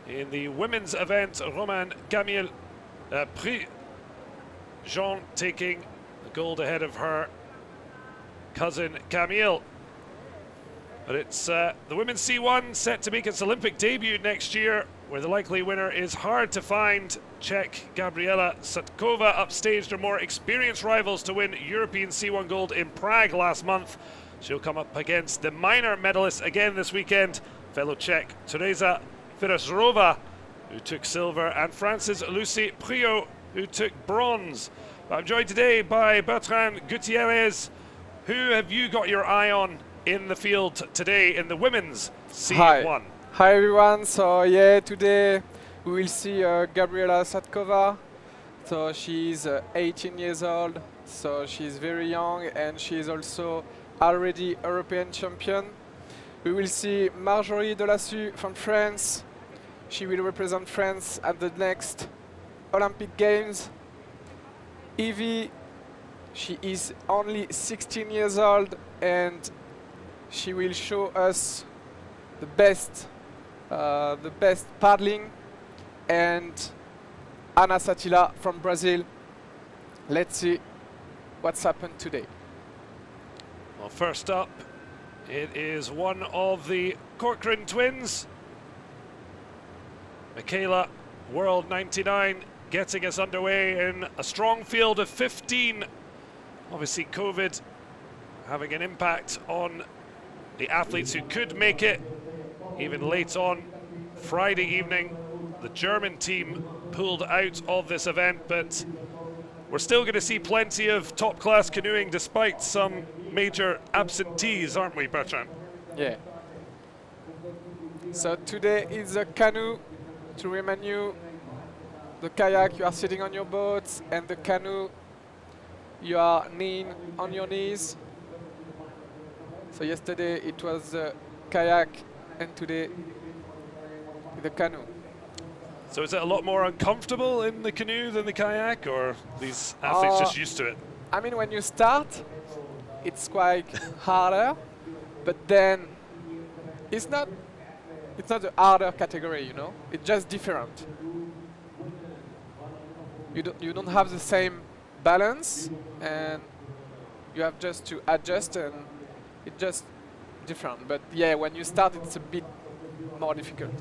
In the women's event, Romain Camille Jean taking the gold ahead of her cousin Camille. But it's the women's C1 set to make its Olympic debut next year, where the likely winner is hard to find. Czech Gabriela Satkova upstaged her more experienced rivals to win European C1 gold in Prague last month. She'll come up against the minor medalists again this weekend, fellow Czech Teresa Firozrova, who took silver, and France's Lucie Priot, who took bronze. I'm joined today by Bertrand Gutierrez. Who have you got your eye on in the field today in the women's C1? Hi everyone. So yeah, today we will see Gabriela Satkova. So she's 18 years old, so she's very young, and she's also already European champion. We will see Marjorie Delassus from France. She will represent France at the next Olympic Games. Evie, she is only 16 years old, and she will show us the best paddling. And Ana Satila from Brazil. Let's see what's happened today. Well, first up, it is one of the Corcoran twins, Michaela, World 99, getting us underway in a strong field of 15. Obviously, COVID having an impact on the athletes who could make it. Even late on Friday evening, the German team pulled out of this event, but we're still going to see plenty of top-class canoeing despite some major absentees, aren't we, Bertrand? Yeah. So today is a canoe. To remind you, the kayak, you are sitting on your boat, and the canoe, you are kneeling on your knees. So yesterday it was the kayak, and today the canoe. So is it a lot more uncomfortable in the canoe than the kayak, or these athletes just used to it? I mean, when you start, it's quite harder, but then it's not the harder category, you know. It's just different. You don't have the same balance, and you have just to adjust, and it's just different. But yeah, when you start, it's a bit more difficult.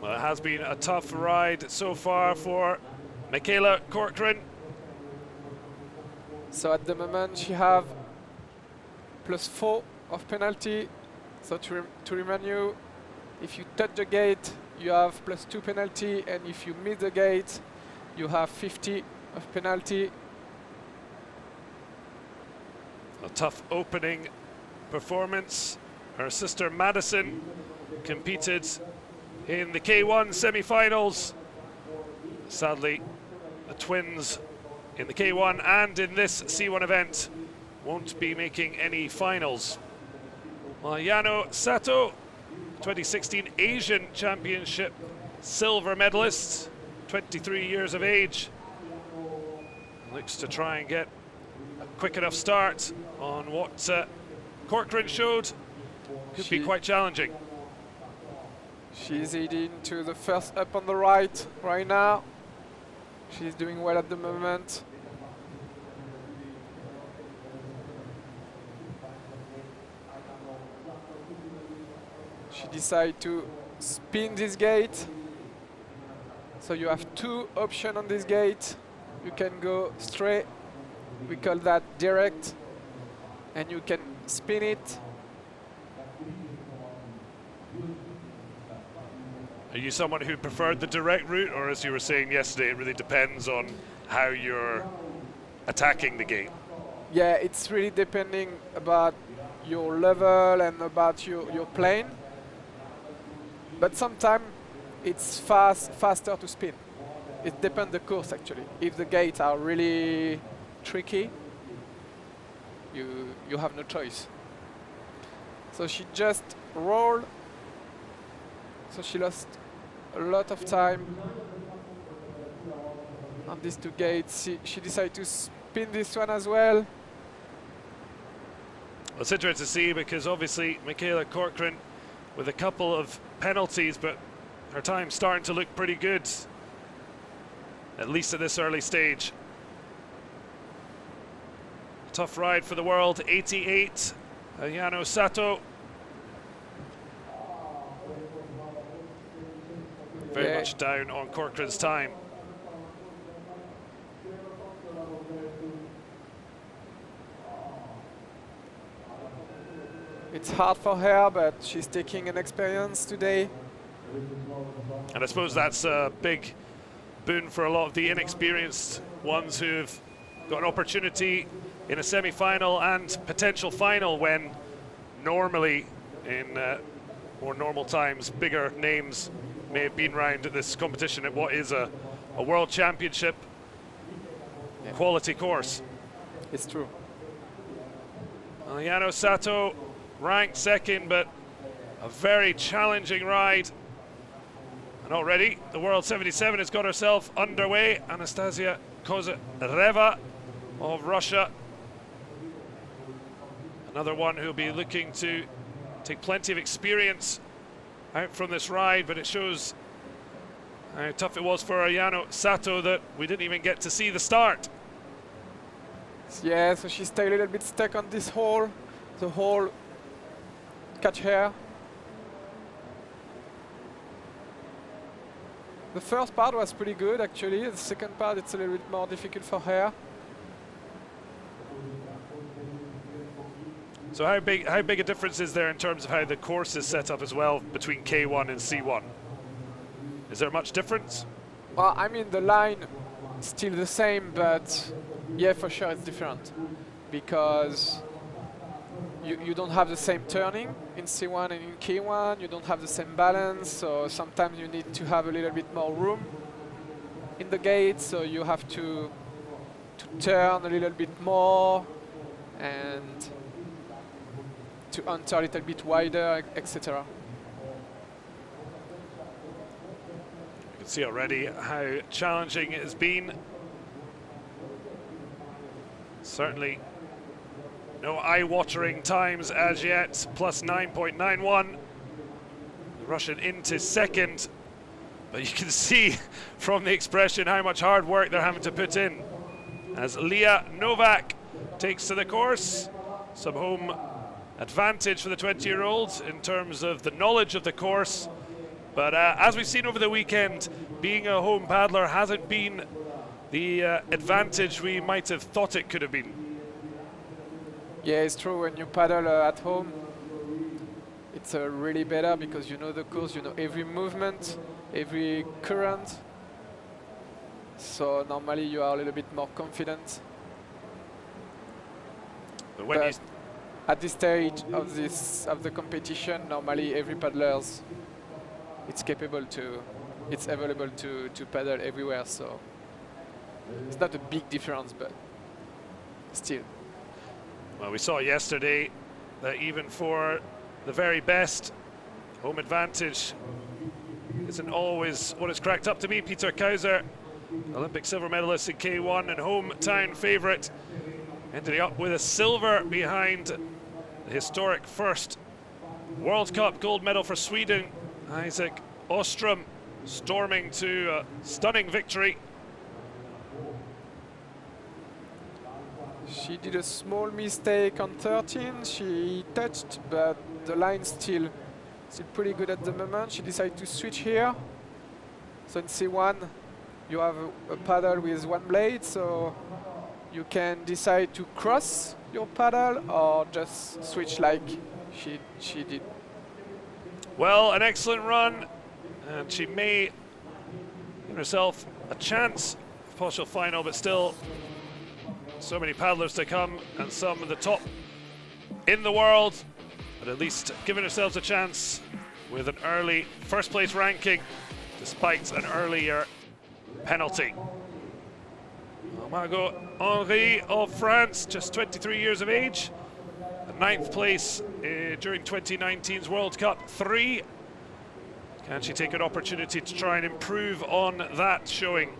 Well, it has been a tough ride so far for Michaela Corcoran. So at the moment she have +4 of penalty. So to remind you, if you touch the gate, you have +2 penalty, and if you miss the gate, you have 50 of penalty. A tough opening performance. Her sister Madison competed in the K1 semi-finals. Sadly, the twins in the K1 and in this C1 event won't be making any finals. Yano Sato, 2016 Asian Championship silver medalist, 23 years of age, looks to try and get a quick enough start on what Corcoran showed. Could be quite challenging. She's heading to the first up on the right now. She's doing well at the moment. She decided to spin this gate. So you have 2 options on this gate. You can go straight, we call that direct, and you can spin it. Are you someone who preferred the direct route, or as you were saying yesterday, it really depends on how you're attacking the game? Yeah, it's really depending about your level and about your plane. But sometimes it's faster to spin. It depends the course actually. If the gates are really tricky, you have no choice. So she just rolled. So she lost a lot of time on these 2 gates. She decided to spin this one as well. Well, it's interesting to see, because obviously Michaela Corcoran with a couple of penalties, but her time's starting to look pretty good, at least at this early stage. Tough ride for the world, 88, Ayano Sato. Very much down on Corcoran's time. It's hard for her, but she's taking an experience today. And I suppose that's a big boon for a lot of the inexperienced ones who've got an opportunity in a semi-final and potential final, when normally in more normal times bigger names may have been round at this competition at what is a world championship quality course. It's true. Ayano Sato ranked second, but a very challenging ride. And already the World 77 has got herself underway. Anastasia Kozyreva of Russia. Another one who'll be looking to take plenty of experience out from this ride, but it shows how tough it was for Ayano Sato that we didn't even get to see the start. Yeah, so she stayed a little bit stuck on this hole. The hole catch her. The first part was pretty good actually. The second part it's a little bit more difficult for her. So how big a difference is there in terms of how the course is set up as well between K1 and C1? Is there much difference? Well, I mean the line is still the same, but yeah, for sure it's different because you don't have the same turning in C1 and in K1. You don't have the same balance, so sometimes you need to have a little bit more room in the gate, so you have to turn a little bit more and to enter a little bit wider, etc. You can see already how challenging it has been. Certainly no eye-watering times as yet, plus 9.91. The Russian into second, but you can see from the expression how much hard work they're having to put in. As Leah Novak takes to the course, some home advantage for the 20-year-old in terms of the knowledge of the course. But as we've seen over the weekend, being a home paddler hasn't been the advantage we might have thought it could have been. Yeah, it's true. When you paddle at home, it's really better because you know the course, you know every movement, every current. So normally you are a little bit more confident. But when but at this stage of the competition, normally every paddlers, it's available to paddle everywhere. So it's not a big difference, but still. Well, we saw yesterday that even for the very best, home advantage isn't always what it's cracked up to be. Peter Kauser, Olympic silver medalist in K1 and hometown favourite, ended up with a silver behind the historic first World Cup gold medal for Sweden. Isaac Ostrom storming to a stunning victory. She did a small mistake on 13. She touched, but the line still pretty good at the moment. She decided to switch here. So in C1, you have a paddle with one blade, so you can decide to cross your paddle or just switch like she did. Well, an excellent run, and she may give herself a chance of partial final, but still so many paddlers to come and some of the top in the world, but at least giving ourselves a chance with an early first place ranking despite an earlier penalty. Margot Henry of France, just 23 years of age, at 9th place during 2019's World Cup 3. Can she take an opportunity to try and improve on that showing?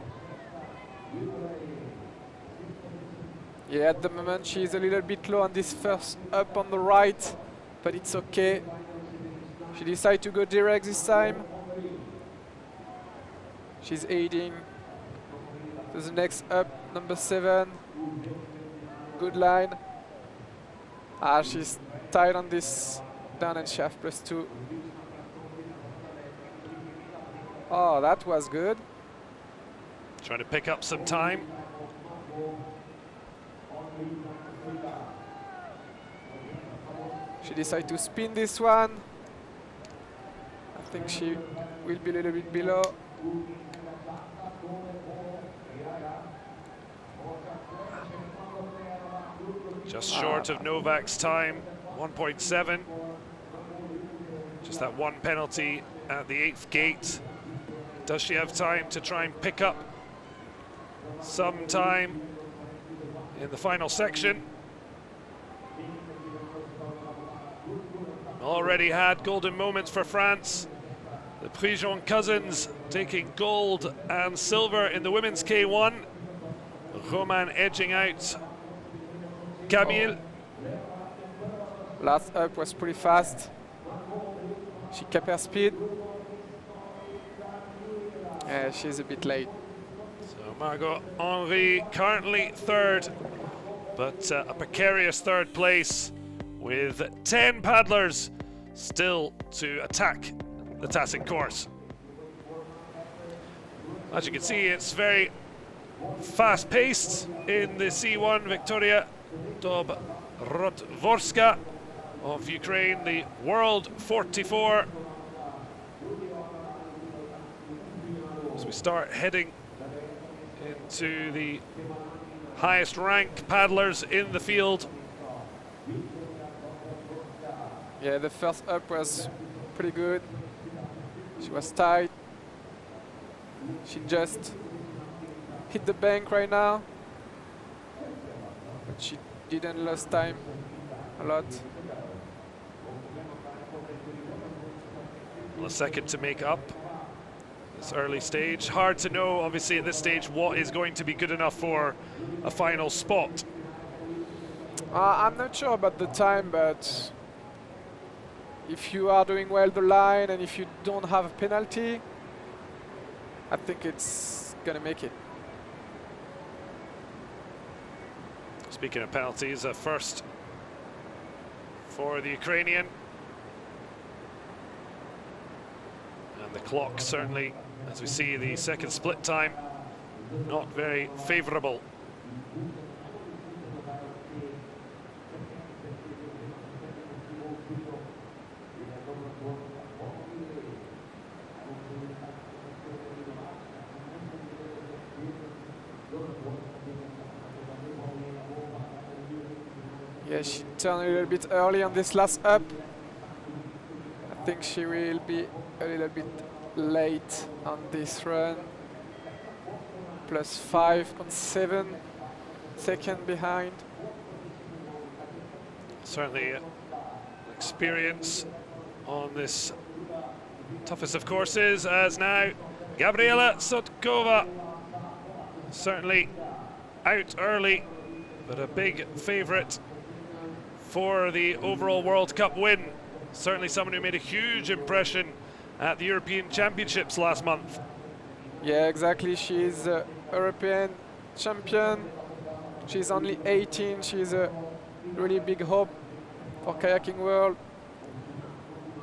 Yeah, at the moment she's a little bit low on this first up on the right, but it's okay. She decided to go direct this time. She's heading to the next up, number 7. Good line. She's tight on this down and shaft +2. Oh, that was good. Trying to pick up some time. She decided to spin this one. I think she will be a little bit below. Just short of Novak's time, 1.7. Just that one penalty at the 8th gate. Does she have time to try and pick up some time in the final section? Already had golden moments for France. The Prigent cousins taking gold and silver in the women's K1. Roman edging out Camille. Last up was pretty fast. She kept her speed. She's a bit late. So Margot Henry currently 3rd, but a precarious 3rd place with 10 paddlers still to attack the Tassic course. As you can see, it's fast-paced in the C1. Victoria Dobrotvorska of Ukraine, the world 44. As we start heading into the highest ranked paddlers in the field. Yeah, the first up was pretty good. She was tight. She just hit the bank right now. But she didn't lose time a lot. Well, a second to make up this early stage. Hard to know, obviously, at this stage, what is going to be good enough for a final spot. I'm not sure about the time, but if you are doing well the line and if you don't have a penalty, I think it's gonna make it. Speaking of penalties, a first for the Ukrainian. And the clock certainly, as we see the second split time, not very favourable. Yeah, she turned a little bit early on this last up. I think she will be a little bit late on this run. +5 on 7, second behind. Certainly experience on this toughest of courses, as now Gabriela Sotkova certainly out early, but a big favourite for the overall World Cup win. Certainly someone who made a huge impression at the European Championships last month. Yeah, exactly. She's a European champion. She's only 18. She's a really big hope for kayaking world.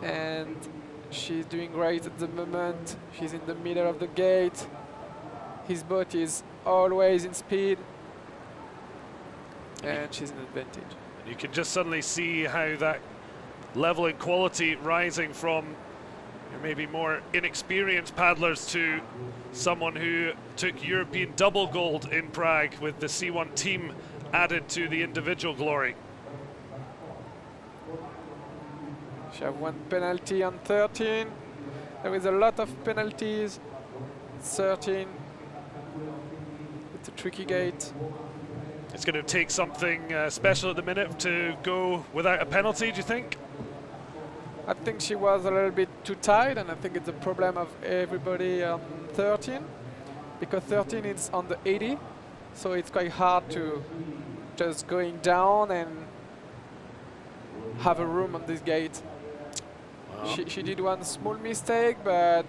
And she's doing great at the moment. She's in the middle of the gate. His boat is always in speed. And she's an advantage. You can just suddenly see how that level in quality rising from your maybe more inexperienced paddlers to someone who took European double gold in Prague with the C1 team added to the individual glory. She have one penalty on 13. There is a lot of penalties. 13. It's a tricky gate. It's going to take something special at the minute to go without a penalty, do you think? I think she was a little bit too tight, and I think it's a problem of everybody on 13, because 13 is on the 80, so it's quite hard to just going down and have a room on this gate. She did one small mistake, but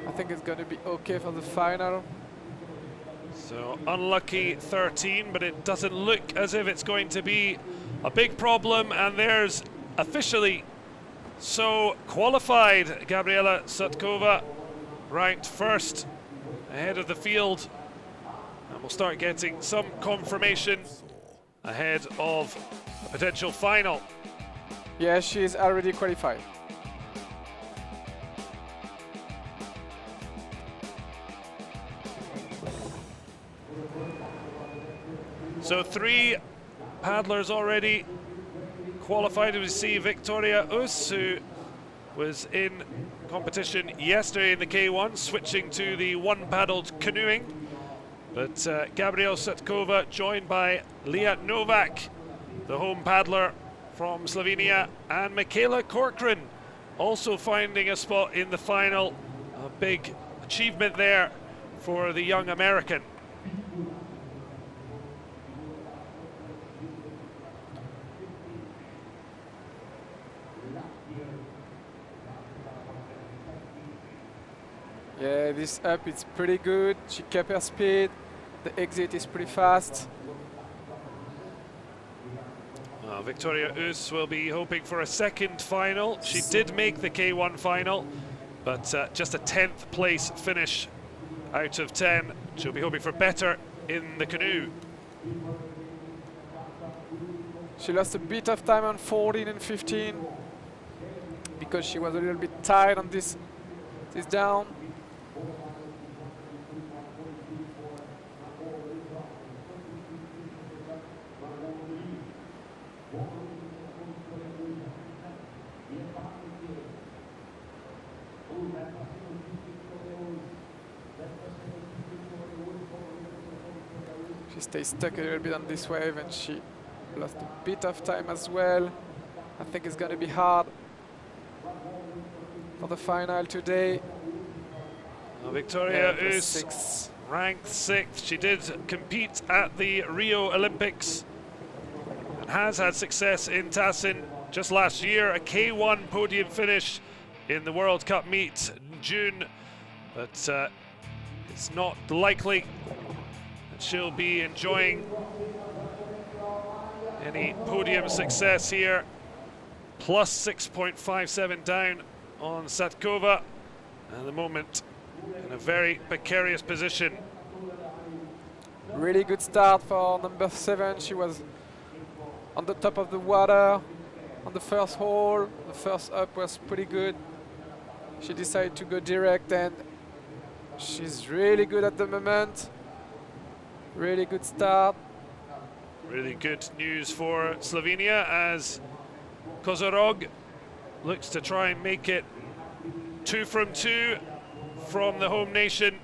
I think it's going to be okay for the final. So unlucky 13, but it doesn't look as if it's going to be a big problem. And there's officially so qualified Gabriela Sutkova, ranked first ahead of the field. And we'll start getting some confirmation ahead of a potential final. Yeah, she's already qualified. So 3 paddlers already qualified. We see Victoria Us, who was in competition yesterday in the K1, switching to the one-paddled canoeing. But Gabriela Sutkova joined by Leah Novak, the home paddler from Slovenia, and Michaela Corcoran also finding a spot in the final. A big achievement there for the young American. Yeah, this up is pretty good. She kept her speed. The exit is pretty fast. Victoria Us will be hoping for a second final. She did make the K1 final, but just a 10th place finish out of 10. She'll be hoping for better in the canoe. She lost a bit of time on 14 and 15 because she was a little bit tired on this down. She stays stuck a little bit on this wave and she lost a bit of time as well. I think it's going to be hard for the final today. Victoria Us ranked 6th. She did compete at the Rio Olympics and has had success in Tassin just last year. A K1 podium finish in the World Cup meet in June, but it's not likely that she'll be enjoying any podium success here. Plus 6.57 down on Sutkova at the moment, in a very precarious position. Really good start for number 7. She was on the top of the water on the first hole. The first up was pretty good. She decided to go direct and she's really good at the moment. Really good start. Really good news for Slovenia as Kozorog looks to try and make it 2 from 2 from the home nation.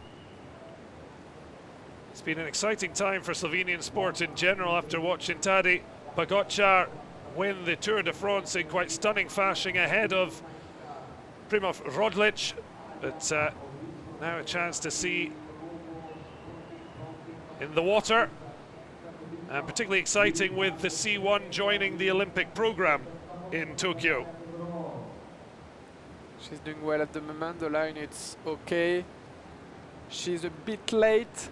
It's been an exciting time for Slovenian sport in general after watching Tadej Pogačar win the Tour de France in quite stunning fashion ahead of Primož Roglič. But now a chance to see in the water, and particularly exciting with the C1 joining the Olympic program in Tokyo. She's doing well at the moment. The line it's okay. She's a bit late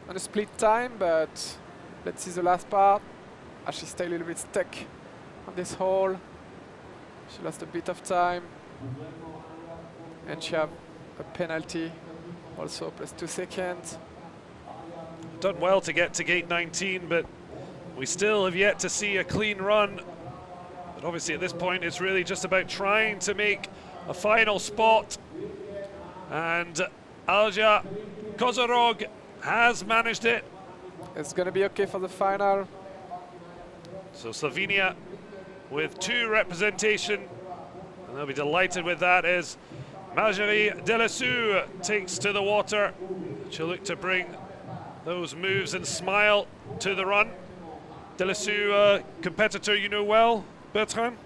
on a split time, but let's see the last part. She stayed a little bit stuck on this hole. She lost a bit of time, and she have a penalty also plus 2 seconds. Done well to get to gate 19, but we still have yet to see a clean run. But obviously at this point it's really just about trying to make a final spot, and Alja Kozorog has managed it. It's going to be okay for the final. So Slovenia with 2 representation, and they'll be delighted with that as Marjorie Delessou takes to the water. She'll look to bring those moves and smile to the run. Delessou, a competitor you know well, Bertrand?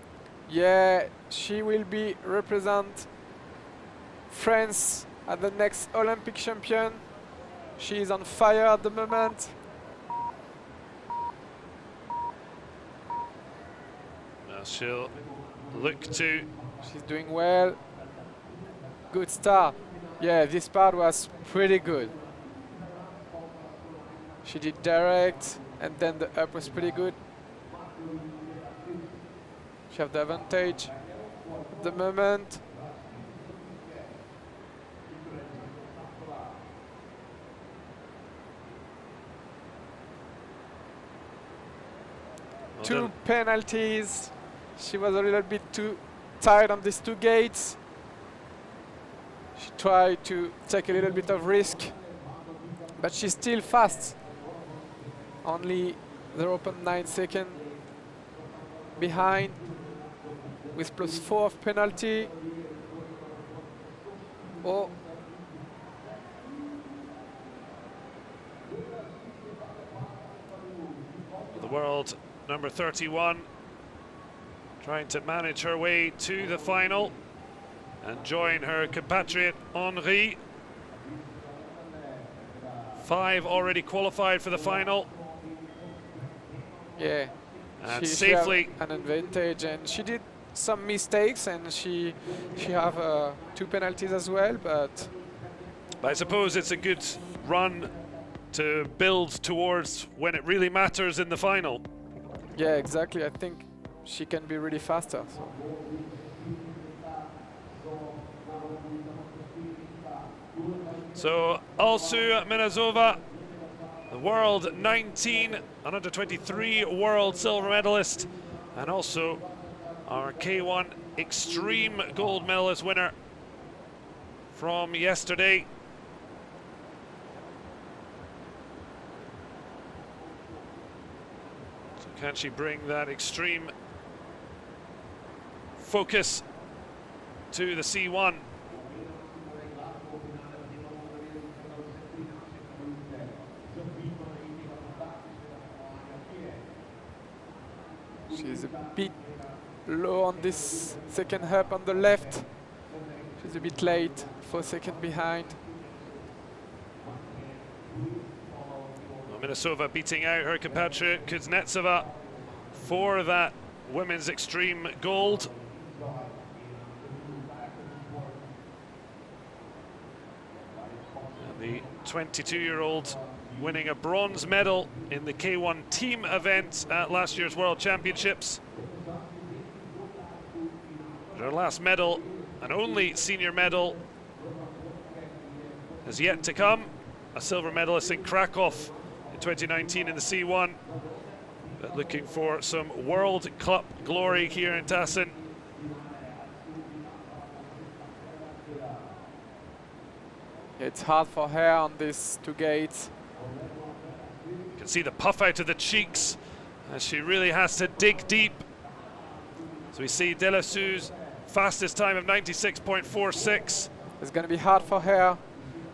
Yeah, she will be represent France at the next Olympic champion. She is on fire at the moment. Now she'll look to... She's doing well. Good start. Yeah, this part was pretty good. She did direct, and then the up was pretty good. She have the advantage at the moment. Well Two done. penalties. She was a little bit too tired on these two gates. She tried to take a little bit of risk, but she's still fast. Only 0.9 seconds behind with +4 of penalty. Oh. The world number 31 trying to manage her way to the final and join her compatriot Henri. 5 already qualified for the final. Yeah, And she safely have an advantage, and she did some mistakes, and she have 2 penalties as well. But I suppose it's a good run to build towards when it really matters in the final. yeah, exactly. I think she can be really faster. So Alsu Minazova, the world 19 and under 23 world silver medalist, and also our K1 Extreme gold medalist winner from yesterday. So can she bring that extreme focus to the C1? She's a bit low on this second hop on the left. She's a bit late, 4 seconds behind. Minasova beating out her compatriot Kuznetsova for that women's extreme gold. And the 22-year-old winning a bronze medal in the K1 team event at last year's World Championships. Her last medal, and only senior medal, has yet to come. A silver medalist in Krakow in 2019 in the C1. But looking for some World Cup glory here in Tassen. It's hard for her on these 2 gates. You can see the puff out of the cheeks as she really has to dig deep. So we see Delasu's fastest time of 96.46. It's going to be hard for her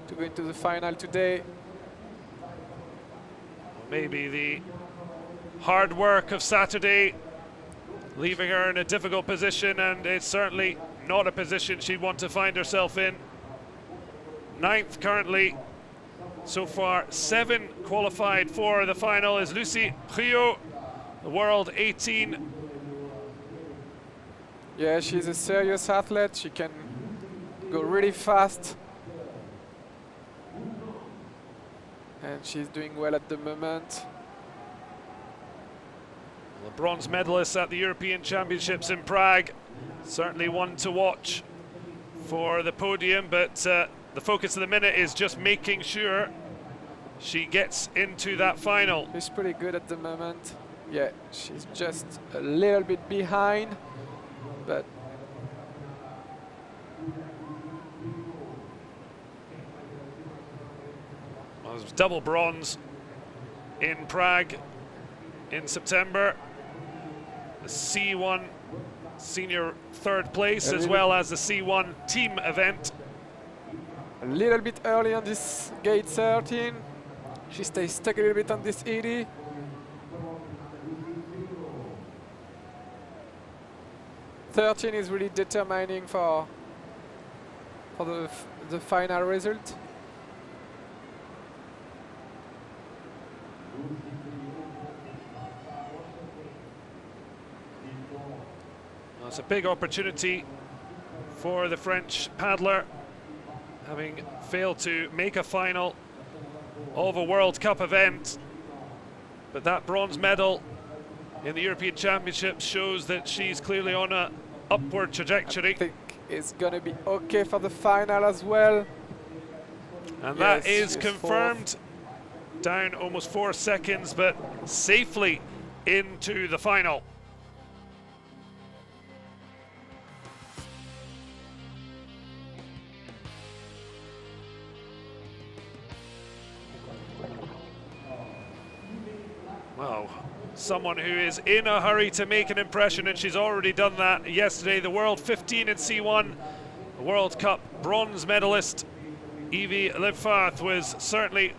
to go into the final today. Maybe the hard work of Saturday leaving her in a difficult position, and it's certainly not a position she'd want to find herself in. 9th currently. So far 7 qualified for the final is Lucie Priot, the world 18. Yeah, she's a serious athlete. She can go really fast. And she's doing well at the moment. The bronze medalist at the European Championships in Prague. Certainly one to watch for the podium, but the focus of the minute is just making sure she gets into that final. She's pretty good at the moment. Yeah, she's just a little bit behind, but Well, it was double bronze in Prague in September. The C1 senior 3rd place, as well as the C1 team event. a little bit early on this gate 13. She stays stuck a little bit on this 80. '13 is really determining for the final result. Well, it's a big opportunity for the French paddler having failed to make a final of a World Cup event. But that bronze medal in the European Championships shows that she's clearly on a upward trajectory. I think it's gonna be okay for the final as well. And yes, that is she's confirmed. fourth. Down almost 4 seconds, but safely into the final. Wow, someone who is in a hurry to make an impression, and she's already done that yesterday. The world 15 in C1, World Cup bronze medalist Evie Libfarth was certainly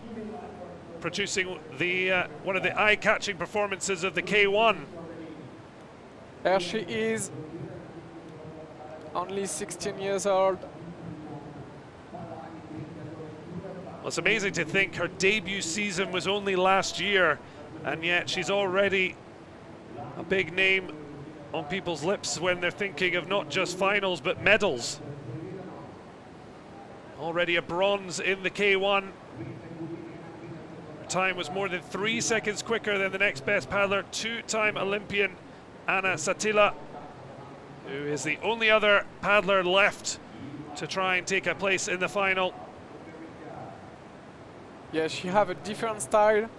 producing the one of the eye-catching performances of the K1. There she is, only 16 years old. Well, it's amazing to think her debut season was only last year, and yet she's already a big name on people's lips when they're thinking of not just finals but medals. Already a bronze in the K1. Her time was more than 3 seconds quicker than the next best paddler, two-time Olympian Anna Satila, who is the only other paddler left to try and take a place in the final. Yeah, she have a different style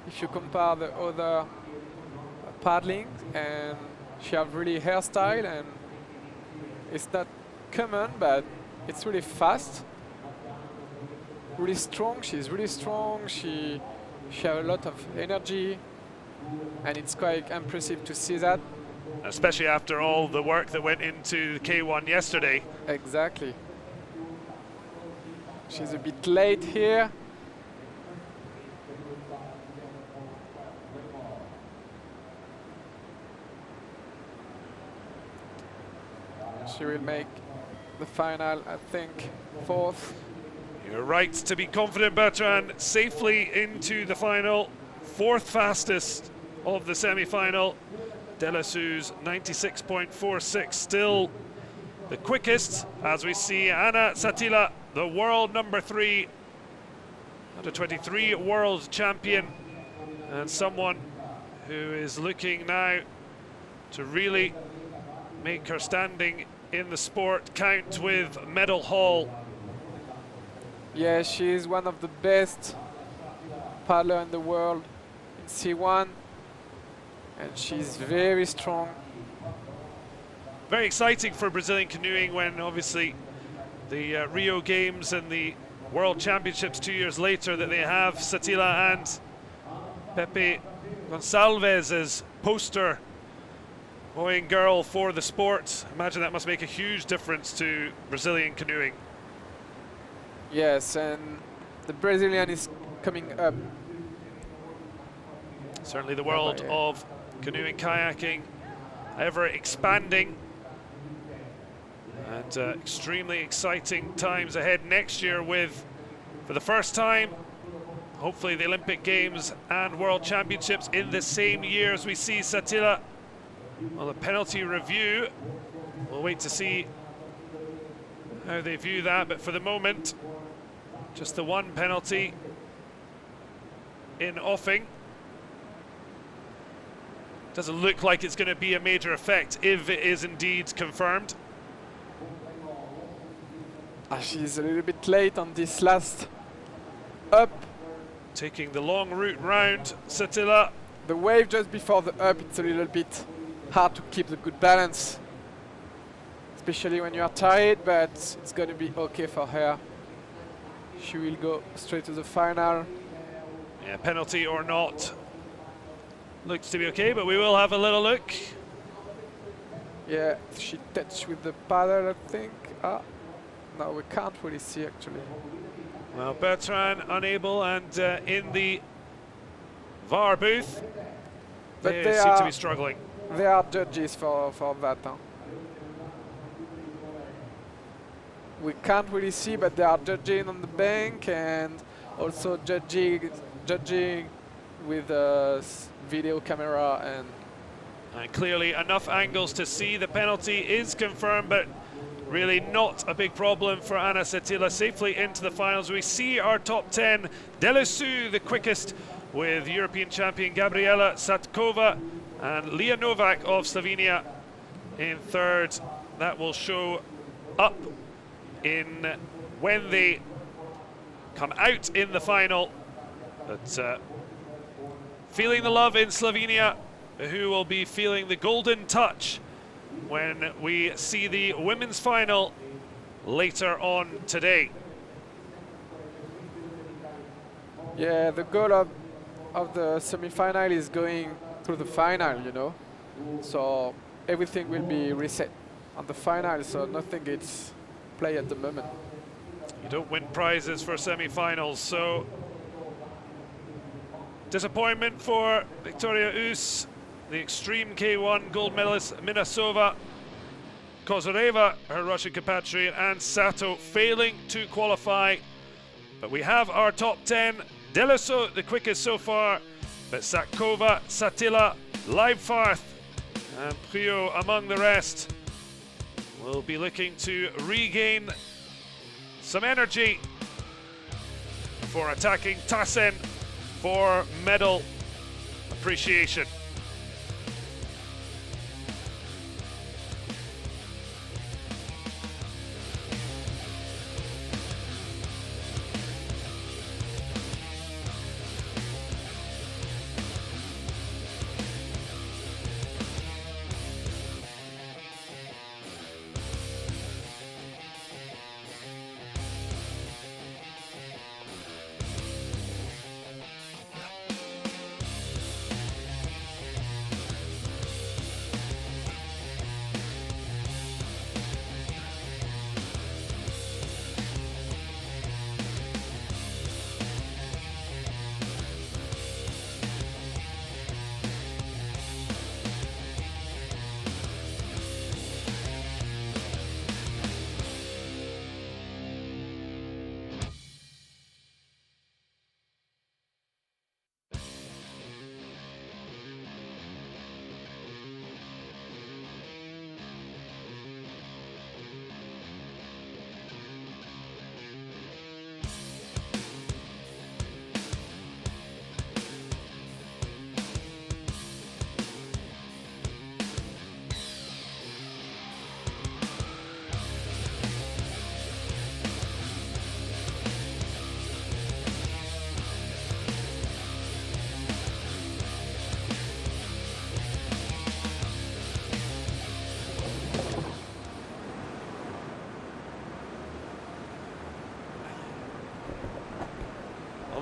if you compare the other paddling, and she have really hairstyle, and it's not common, but it's really fast, really strong. She's really strong. She have a lot of energy, and it's quite impressive to see that. Especially after all the work that went into the K1 yesterday. Exactly. She's a bit late here. She will make the final, I think, fourth. You're right to be confident, Bertrand. Safely into the final. Fourth fastest of the semi-final. Delasu's 96.46, still the quickest, as we see Anna Satila, the world number 3, under 23 world champion, and someone who is looking now to really make her standing in the sport count with medal haul. Yeah, she is one of the best paddler in the world in C1, and she's very strong. Very exciting for Brazilian canoeing when obviously the Rio Games and the World Championships 2 years later that they have Satila and Pepe Gonçalves as poster boy and girl for the sport. Imagine that must make a huge difference to Brazilian canoeing. Yes, and the Brazilian is coming up. Certainly the world of canoeing, kayaking, ever expanding, and extremely exciting times ahead next year with, for the first time, hopefully the Olympic Games and World Championships in the same year as we see Satila. Well, the penalty review, we'll wait to see how they view that, but for the moment, just the one penalty in offing. Doesn't look like it's going to be a major effect if it is indeed confirmed. She's a little bit late on this last up. Taking the long route round, Satila. The wave just before the up, it's a little bit hard to keep the good balance, especially when you are tired, but it's going to be okay for her. She will go straight to the final. Yeah, penalty or not. Looks to be okay, but we will have a little look. Yeah, she touched with the paddle, I think. Ah, no, we can't really see actually. Well, Bertrand unable, and in the VAR booth, But they they seem to are- be struggling. There are judges for that. Huh? We can't really see, but they are judging on the bank and also judging with a video camera. And And clearly enough angles to see the penalty is confirmed, but really not a big problem for Anna Satila. Safely into the finals. We see our top 10. Delesu, the quickest, with European champion Gabriela Satkova and Lia Novak of Slovenia in third. That will show up in when they come out in the final. But feeling the love in Slovenia, who will be feeling the golden touch when we see the women's final later on today. Yeah, the goal of the semi-final is going to the final, you know. So everything will be reset on the final, so nothing gets play at the moment. You don't win prizes for semi-finals, so disappointment for Victoria Us, the Extreme K1 gold medalist Minasova, Kozareva, her Russian compatriot, and Sato failing to qualify. But we have our top 10. Deleso, the quickest so far, but Satkova, Satila, Leibfarth, and Prio among the rest will be looking to regain some energy before attacking Tassen for medal appreciation.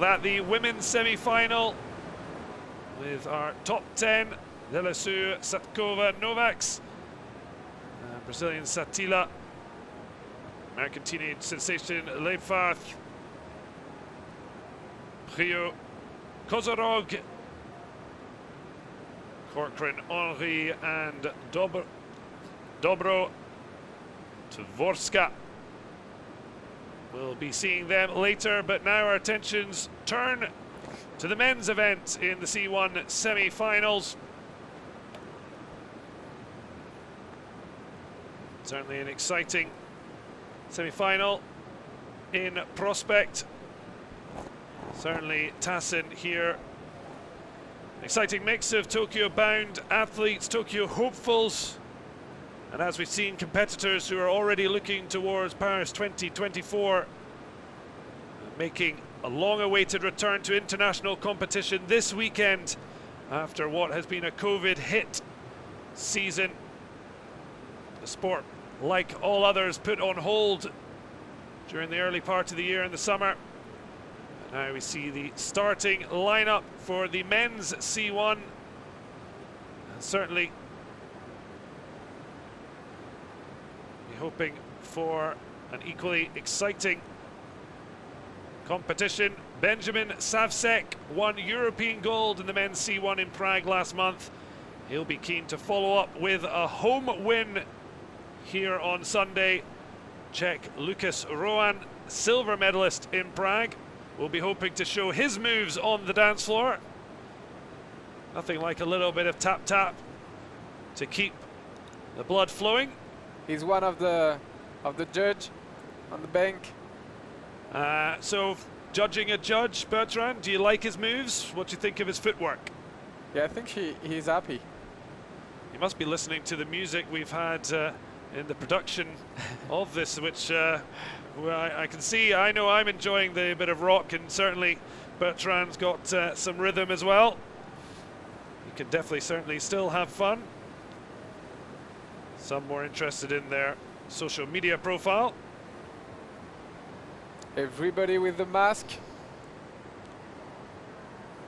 That the women's semi-final with our top 10, Delesu, Satkova, Novaks, Brazilian Satila, American teenage sensation Leibfarth, Prio, Kozorog, Corcoran, Henry, and Dobro Tvorska. We'll be seeing them later, but now our attentions turn to the men's event in the C1 semi-finals. Certainly an exciting semi-final in prospect. Certainly Tassen here. Exciting mix of Tokyo-bound athletes, Tokyo hopefuls, and as we've seen, competitors who are already looking towards Paris 2024, making a long-awaited return to international competition this weekend after what has been a COVID-hit season. The sport, like all others, put on hold during the early part of the year in the summer. And now we see the starting lineup for the men's C1. And certainly hoping for an equally exciting competition. Benjamin Savsek won European gold in the men's C1 in Prague last month. He'll be keen to follow up with a home win here on Sunday. Czech Lucas Rowan, silver medalist in Prague, will be hoping to show his moves on the dance floor. Nothing like a little bit of tap-tap to keep the blood flowing. He's one of the of the judge on the bank. So, judging a judge, Bertrand, do you like his moves? What do you think of his footwork? Yeah, I think he's happy. You must be listening to the music we've had in the production of this, which well, I can see. I know I'm enjoying the bit of rock, and certainly Bertrand's got some rhythm as well. You can definitely, certainly still have fun. Some more interested in their social media profile. Everybody with the mask.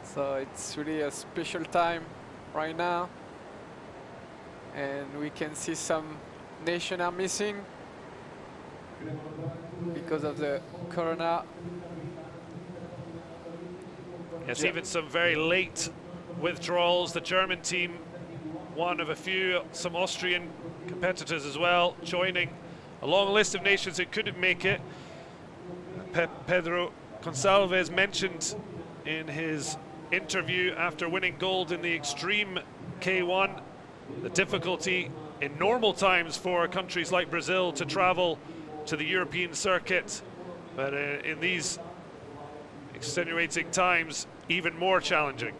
So it's really a special time right now. And we can see some nations are missing because of the corona. Yes, even some very late withdrawals. The German team, one of a few, some Austrian competitors as well, joining a long list of nations who couldn't make it. Pedro Gonçalves mentioned in his interview after winning gold in the Extreme K1 the difficulty in normal times for countries like Brazil to travel to the European circuit, but in these extenuating times, even more challenging.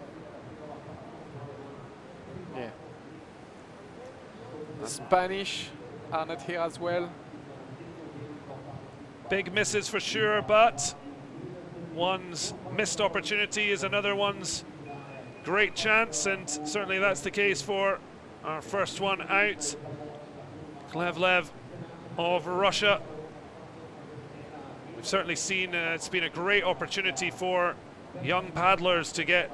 Yeah. The Spanish are not here as well. Big misses for sure, but one's missed opportunity is another one's great chance, and certainly that's the case for our first one out, Klevlev of Russia. We've certainly seen it's been a great opportunity for young paddlers to get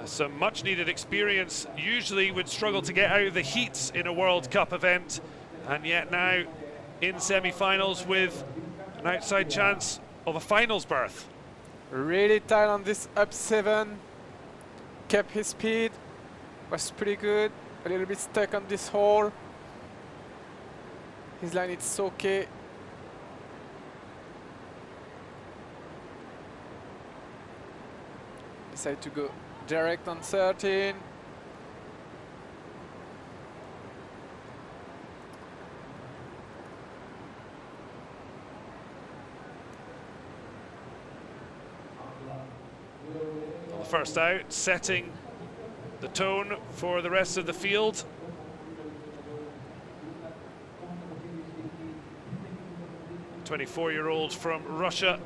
some much needed experience. Usually would struggle to get out of the heats in a World Cup event, and yet now in semi-finals with an outside chance of a finals berth. Really tight on this up 7. Kept his speed. Was pretty good. A little bit stuck on this hole. His line it's okay. Decide to go direct on 13. On the first out, setting the tone for the rest of the field. The 24-year-old from Russia,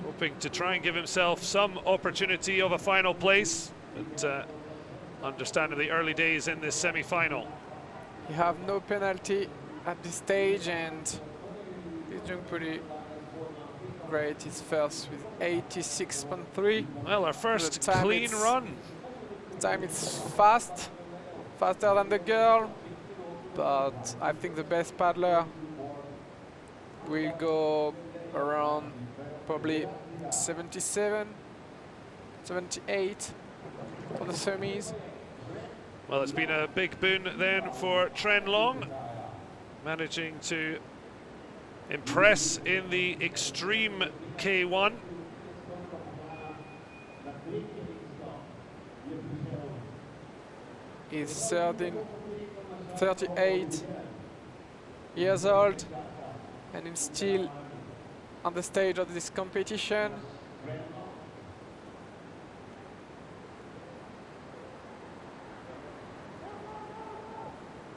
hoping to try and give himself some opportunity of a final place, but understandably early days in this semi-final. You have no penalty at this stage, and he's doing pretty great. He's first with 86.3. Well, our first clean run. Time it's fast, faster than the girl, but I think the best paddler will go around probably 77, 78 for the semis. Well, it's been a big boon then for Tren Long, managing to impress in the Extreme K1. He's 38 years old, and he's still on the stage of this competition.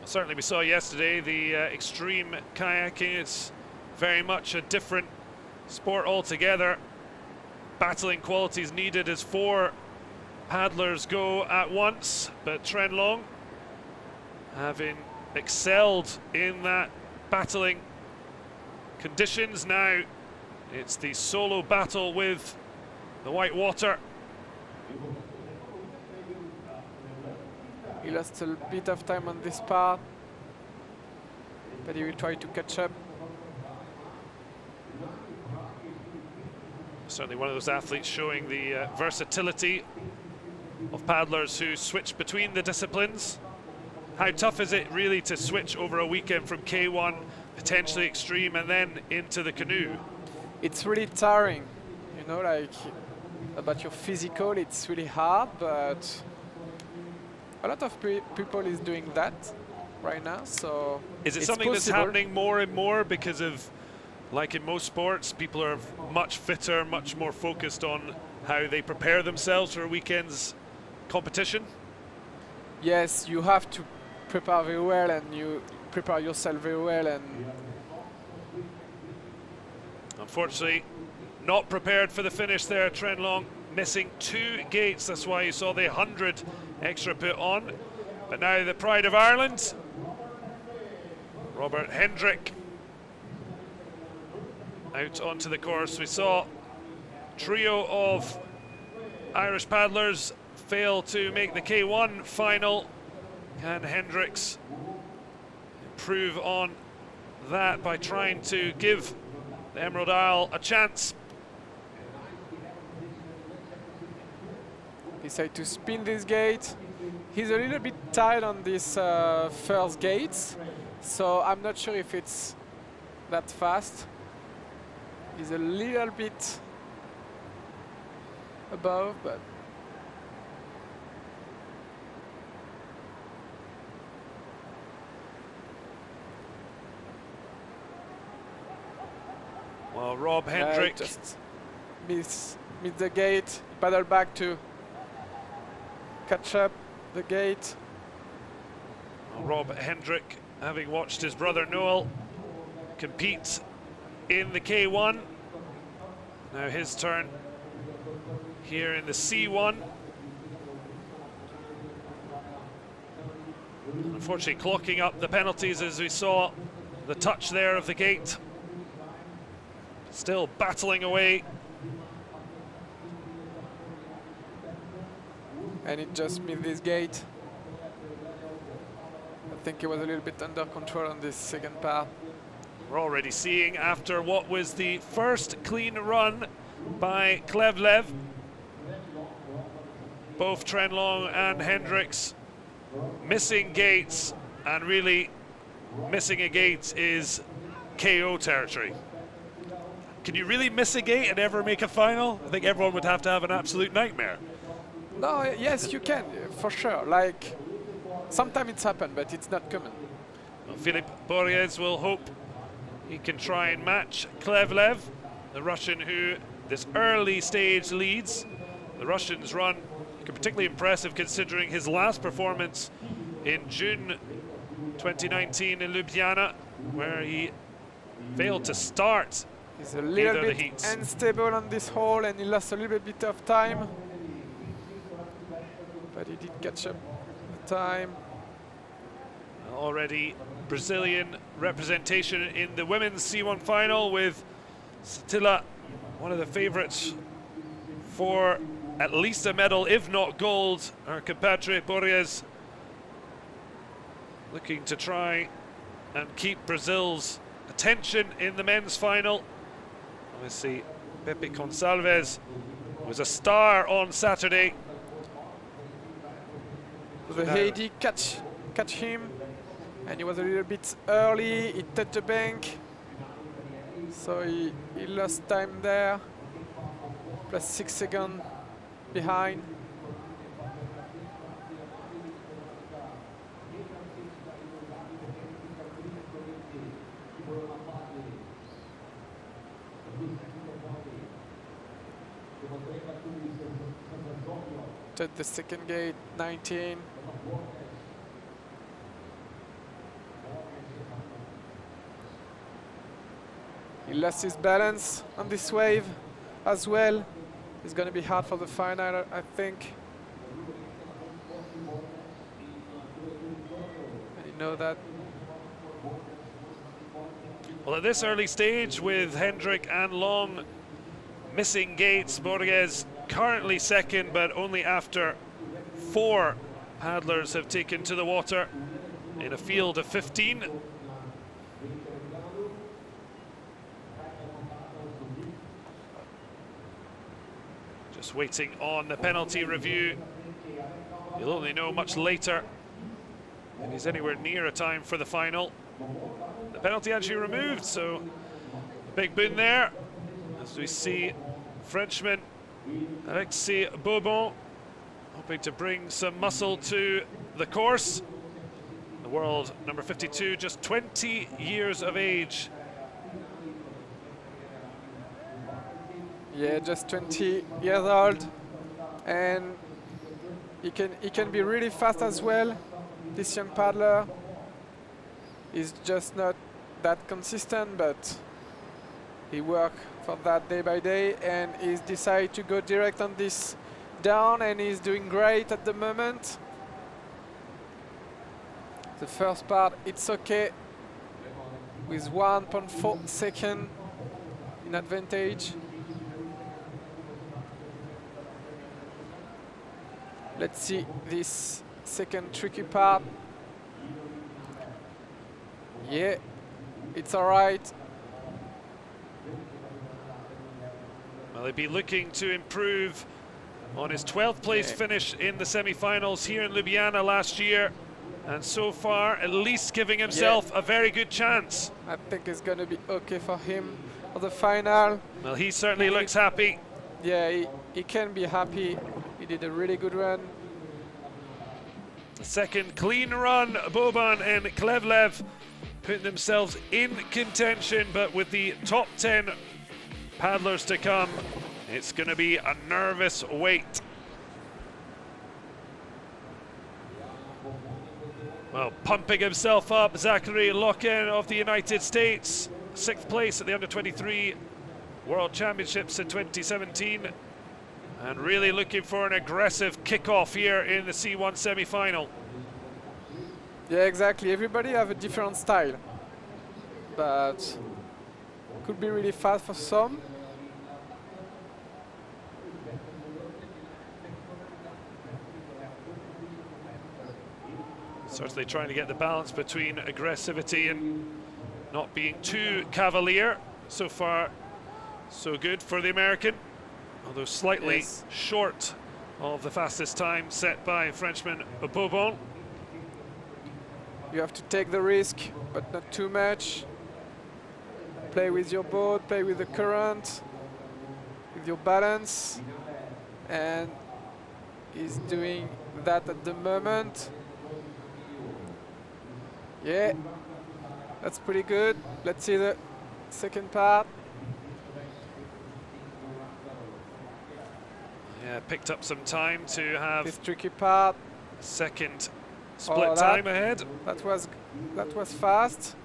Certainly we saw yesterday the extreme kayaking. It's very much a different sport altogether. Battling qualities needed as 4 paddlers go at once, but Tren Long, having excelled in that battling conditions, now it's the solo battle with the white water. He lost a bit of time on this part, but he will try to catch up. Certainly one of those athletes showing the versatility of paddlers who switch between the disciplines. How tough is it really to switch over a weekend from K1, potentially extreme, and then into the canoe? It's really tiring, you know, like about your physical, it's really hard, but a lot of people is doing that. right now. So is it it's something that's possible. happening more and more because of, like in most sports, people are much fitter, much more focused on how they prepare themselves for a weekend's competition? Yes, you have to prepare very well, and you prepare yourself very well, and Unfortunately, not prepared for the finish there. Trenlong missing 2 gates. That's why you saw the 100 extra put on. But now the pride of Ireland, Robert Hendrick, out onto the course. We saw trio of Irish paddlers fail to make the K1 final. Can Hendricks improve on that by trying to give the Emerald Isle a chance? decide to spin this gate. He's a little bit tight on this first gates, so I'm not sure if it's that fast. He's a little bit above, but Well, Rob Hendrick just miss the gate, paddle back to catch up the gate. Well, Rob Hendrick, having watched his brother Noel compete in the K1, now his turn here in the C1. Unfortunately, clocking up the penalties as we saw the touch there of the gate. Still battling away. And it just missed this gate. I think he was a little bit under control on this second part. We're already seeing, after what was the first clean run by Klevlev, both Trenlong and Hendricks missing gates, and really missing a gate is KO territory. Can you really miss a gate and ever make a final? I think everyone would have to have an absolute nightmare. No, yes, you can, for sure. Like, sometimes it's happened, but it's not common. Well, Filip Borges will hope he can try and match Klevlev, the Russian who this early stage leads. The Russian's run particularly impressive considering his last performance in June 2019 in Ljubljana, where he failed to start. He's a little Either the bit heats. unstable on this hole, and he lost a little bit of time. But he did catch up the time. Already Brazilian representation in the women's C1 final, with Stilla, one of the favourites for at least a medal, if not gold. Our compatriot Borges looking to try and keep Brazil's attention in the men's final. Obviously, Pepe Gonçalves was a star on Saturday. The Heidi catch him, and he was a little bit early. He touched the bank, so he lost time there. Plus 6 seconds behind. At the second gate, 19. He lost his balance on this wave as well. It's going to be hard for the final, I think. And you know that. Well, at this early stage, with Hendrick and Long missing gates, Borges currently second, but only after 4 paddlers have taken to the water in a field of 15. Just waiting on the penalty review. You'll only know much later if he's anywhere near a time for the final. The penalty actually removed, so a big boon there as we see Frenchman Alexis Bourbon hoping to bring some muscle to the course. The world number 52, just 20 years of age. Yeah, just 20 years old, and he can be really fast as well. This young paddler is just not that consistent, but he works for that day by day, and he's decided to go direct on this down, and he's doing great at the moment. The first part, it's okay with 1.4 second in advantage. Let's see this second tricky part. Yeah, it's all right. Well, he'd be looking to improve on his 12th place Yeah. finish in the semi-finals here in Ljubljana last year, and so far at least giving himself a very good chance. I think it's going to be okay for him for the final. Well, he certainly looks happy. Yeah, he can be happy. He did a really good run. The second clean run, Boban and Klevlev putting themselves in contention, but with the top 10 paddlers to come, it's going to be a nervous wait. Well, pumping himself up, Zachary Locken of the United States, 6th place at the Under-23 World Championships in 2017, and really looking for an aggressive kickoff here in the C1 semi-final. Yeah, exactly. Everybody have a different style, but could be really fast for some. Certainly trying to get the balance between aggressivity and not being too cavalier. So far, so good for the American, although slightly Yes. short of the fastest time set by Frenchman Bobon. You have to take the risk, but not too much. Play with your boat, play with the current, with your balance, and he's doing that at the moment. Yeah, that's pretty good. Let's see the second part. Yeah, picked up some time to have This tricky part. second split Oh, time ahead. That was fast.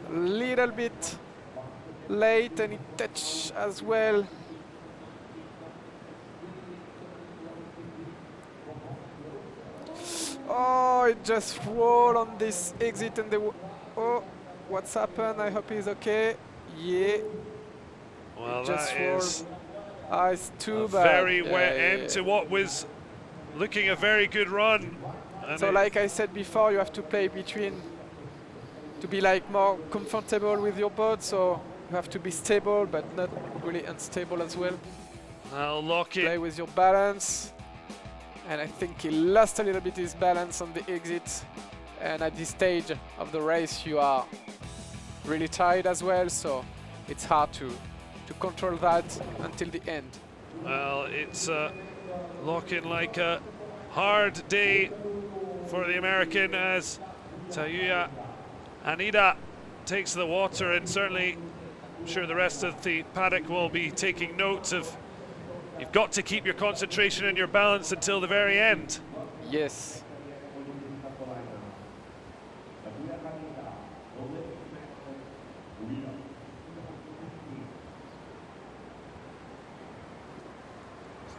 A little bit late, and it touched as well. Oh, it just rolled on this exit, and oh, what's happened? I hope he's okay. Yeah, Well, just that rolled. is Ah, it's too a bad. very Yeah, wet yeah, end yeah. to what was looking a very good run. And So, like I said before, you have to play between to be like more comfortable with your boat. So you have to be stable, but not really unstable as well. I'll lock Play it. with your balance, and I think he lost a little bit his balance on the exit. And at this stage of the race, you are really tired as well. So it's hard to control that until the end. Well, it's looking like a hard day for the American as Tayuya Anida takes the water, and certainly I'm sure the rest of the paddock will be taking notes of you've got to keep your concentration and your balance until the very end. Yes.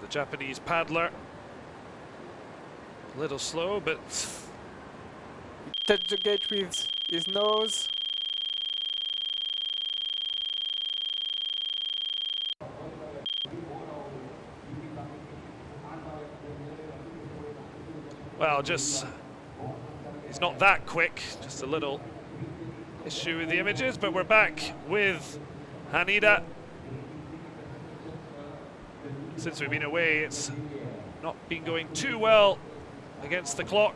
The Japanese paddler, a little slow, but Touch the gate with his nose. well, just he's not that quick, just a little issue with the images, but we're back with Hanida. Since we've been away, it's not been going too well against the clock.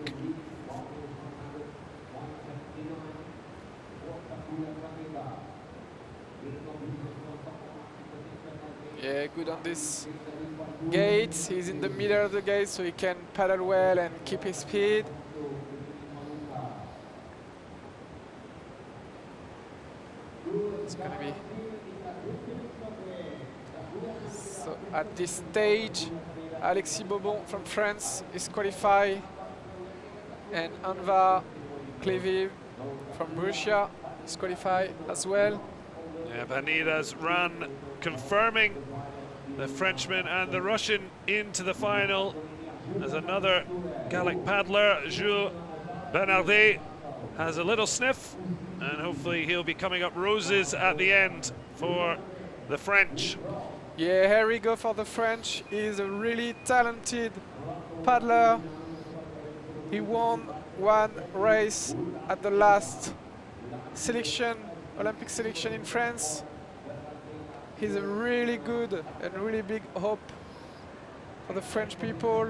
Yeah, good on this gate. He's in the middle of the gate, so he can paddle well and keep his speed. gonna be. So at this stage, Alexis Bobon from France is qualified, and Anvar Kleviv from Russia is qualified as well. Yeah, Vanita's run confirming the Frenchman and the Russian into the final. As another Gallic paddler, Jules Bernardet, has a little sniff, and hopefully he'll be coming up roses at the end for the French. Yeah, here we go for the French. He's a really talented paddler. He won one race at the last selection, Olympic selection in France. He's a really good and really big hope for the French people.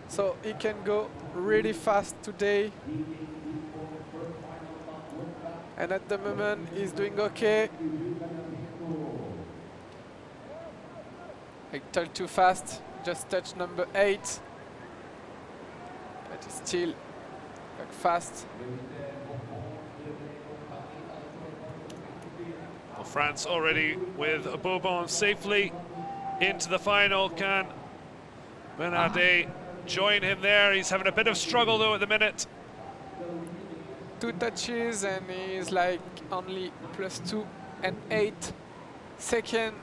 So he can go really fast today. And at the moment he's doing okay. A little too fast, just touched number 8. But he's still like fast. Well, France already with Bobon safely into the final. Can Bernardet join him there? He's having a bit of struggle though at the minute. 2 touches and he's like only +2 and 8 seconds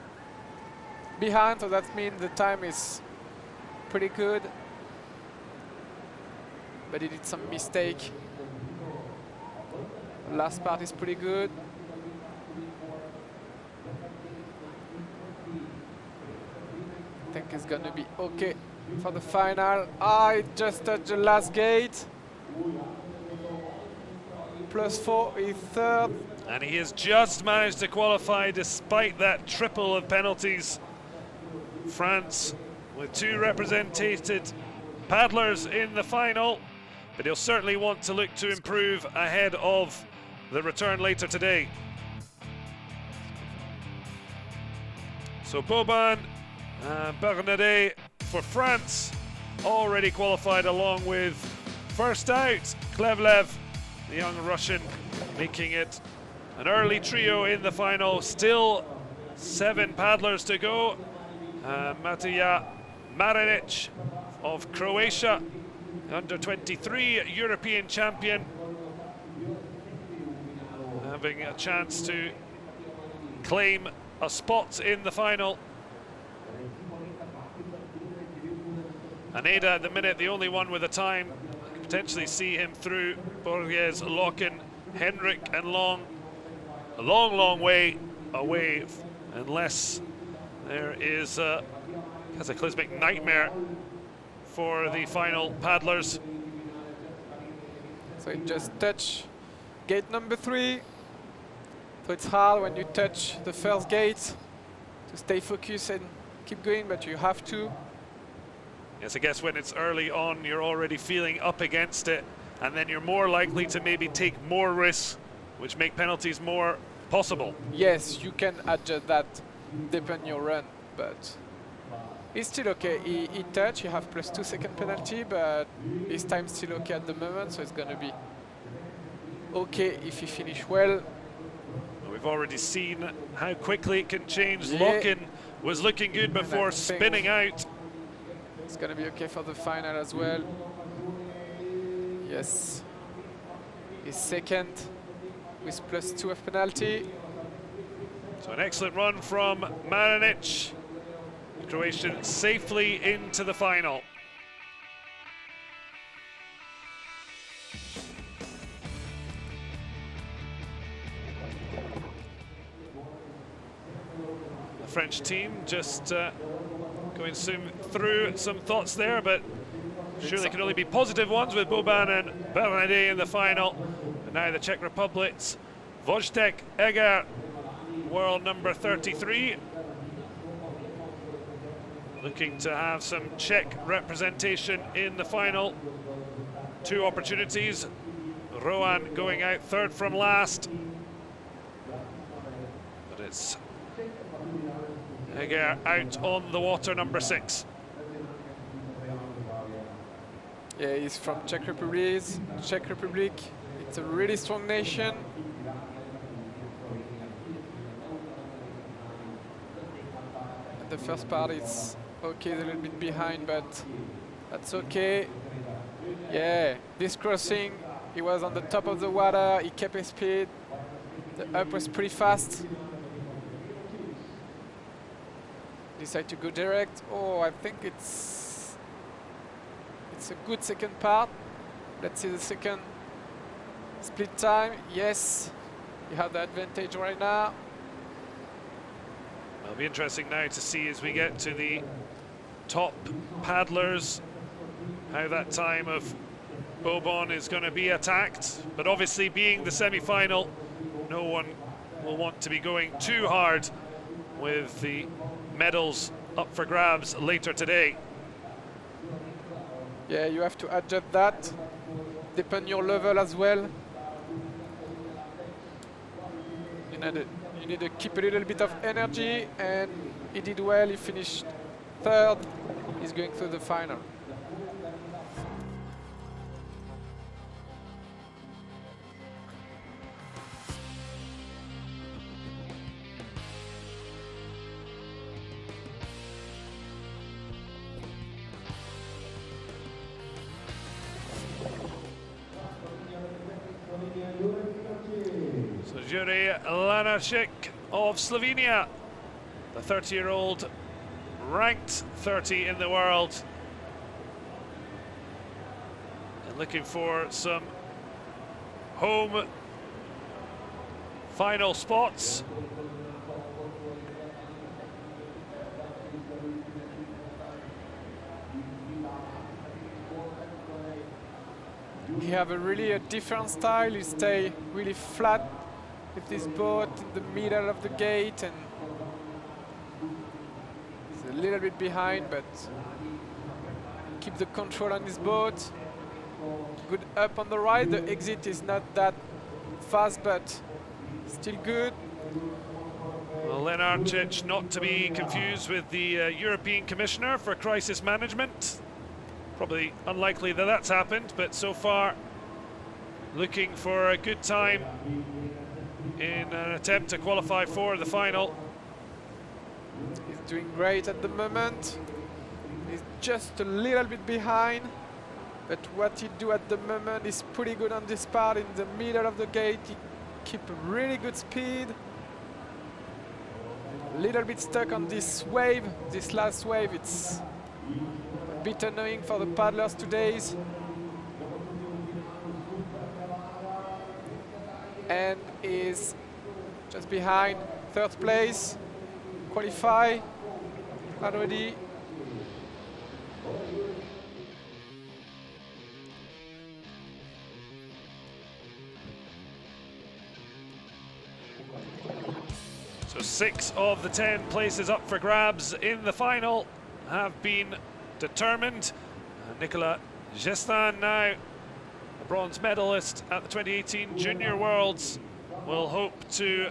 behind, so that means the time is pretty good. But he did some mistake. Last part is pretty good. I think it's gonna be okay for the final. I just touched the last gate. +4 is third. And he has just managed to qualify despite that triple of penalties. France with 2 represented paddlers in the final, but he'll certainly want to look to improve ahead of the return later today. So Bobon, Bernardet for France, already qualified along with first out Klevlev, the young Russian, making it an early trio in the final. Still 7 paddlers to go. Matija Marinic of Croatia, under 23 European champion, having a chance to claim a spot in the final. Aneda at the minute, the only one with a time. Could potentially see him through. Borges, Locken, Henrik and Long. A long, long way away, unless there is a cataclysmic nightmare for the final paddlers. So it just touch gate number 3. So it's hard when you touch the first gate to stay focused and keep going, but you have to. Yes, I guess when it's early on, you're already feeling up against it, and then you're more likely to maybe take more risks, which make penalties more possible. Yes, you can adjust that depending your run, but it's still okay. He touch, you have +2 second penalty, but his time's still okay at the moment, so it's gonna be okay if he finish well. We've already seen how quickly it can change. Yeah. Locken was looking good And I before think spinning out. It's gonna be okay for the final as well. Yes. He's second with +2 of penalty. So an excellent run from Marinic. The Croatian safely into the final. The French team just going through some thoughts there, but sure they can only be positive ones with Bobon and Bernardet in the final. And now the Czech Republic's Wojtek Eger, world number 33. Looking to have some Czech representation in the final. 2 opportunities. Rowan going out third from last. But it's Eger out on the water, number 6. Yeah, he's from Czech Republic. Czech Republic, it's a really strong nation. the first part is okay, a little bit behind, but that's okay. Yeah, this crossing, he was on the top of the water, he kept his speed. The up was pretty fast. Decide to go direct. Oh, I think it's a good second part. Let's see the second split time. Yes, you have the advantage right now. It'll be interesting now to see as we get to the top paddlers how that time of Bobon is going to be attacked. But obviously, being the semi-final, no one will want to be going too hard with the medals up for grabs later today. Yeah, you have to adjust that. Depend your level as well. You need to keep a little bit of energy, and he did well. He finished third. He's going through the final. So Jure Lanacek of Slovenia, the 30-year-old, ranked 30 in the world, and looking for some home final spots. He have a really different style. He stay really flat with this boat in the middle of the gate, and he's a little bit behind, but keep the control on his boat. Good up on the right. The exit is not that fast, but still good. Well, Lenarčić, not to be confused with the European Commissioner for Crisis Management. Probably unlikely that that's happened, but so far looking for a good time in an attempt to qualify for the final. He's doing great at the moment. He's just a little bit behind, but what he do at the moment is pretty good on this part. In the middle of the gate, he keep a really good speed. A little bit stuck on this wave, this last wave. It's a bit annoying for the paddlers today. And is just behind, third place, qualify already. So 6 of the 10 places up for grabs in the final have been determined. Nicolas Gestin, now a bronze medalist at the 2018 Junior Worlds, will hope to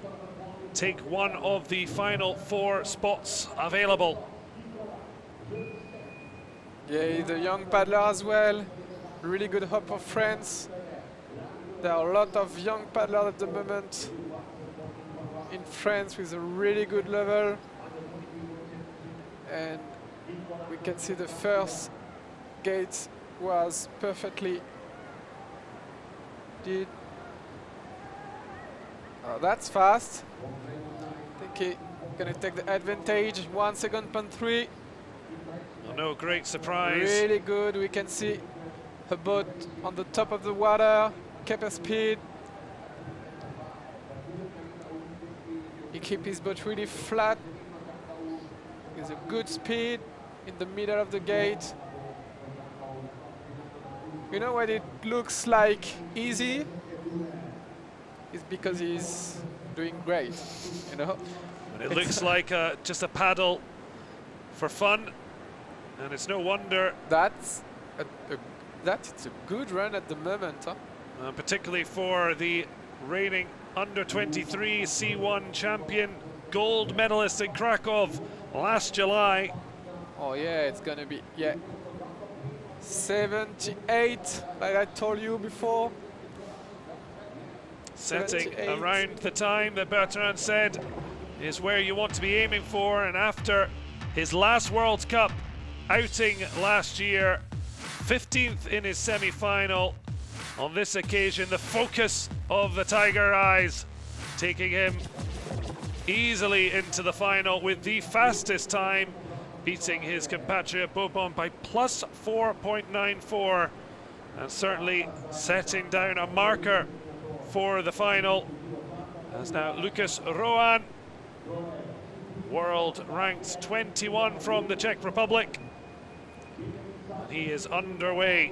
take one of the final 4 spots available. Yeah, he's a young paddler as well. Really good hope of France. There are a lot of young paddlers at the moment in France with a really good level. And we can see the first gate was perfectly did. Oh, that's fast. I think he's gonna take the advantage. 1 second, 0.3. Well, no great surprise. Really good. We can see her boat on the top of the water, kept her speed. He keep his boat really flat. He has a good speed in the middle of the gate. You know what it looks like easy? It's because he's doing great, you know? And it looks like just a paddle for fun, and it's no wonder. That's it's a good run at the moment, huh? Particularly for the reigning under-23 C1 champion, gold medalist in Krakow last July. Oh yeah, it's gonna be, yeah, 78, like I told you before. Setting 78. around the time that Bertrand said is where you want to be aiming for, and after his last World Cup outing last year, 15th in his semi-final. On this occasion, the focus of the Tiger eyes, taking him easily into the final with the fastest time, beating his compatriot Bobon by plus 4.94, and certainly setting down a marker for the final. As now Lucas Rohan, world ranked 21 from the Czech Republic. He is underway.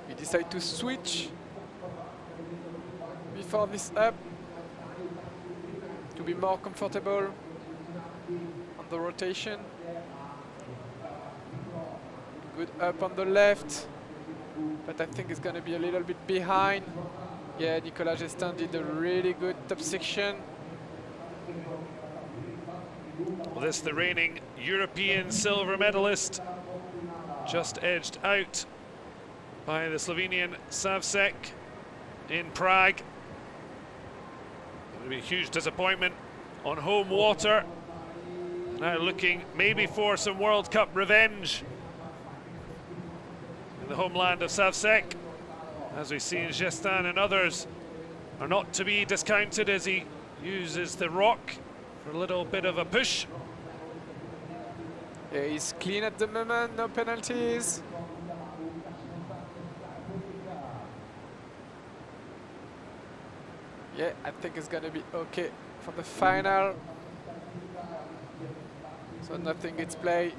We decide to switch before this up to be more comfortable on the rotation. Good up on the left, but I think it's going to be a little bit behind. Yeah, Nicolas Gestin did a really good top section. Well, this the reigning European silver medalist, just edged out by the Slovenian Savsek in Prague. It'll be a huge disappointment on home water. Now looking maybe for some World Cup revenge in the homeland of Savsek. As we've seen, Gestin and others are not to be discounted as he uses the rock for a little bit of a push. Yeah, he's clean at the moment, no penalties. Yeah, I think it's gonna be okay for the final. So nothing gets played.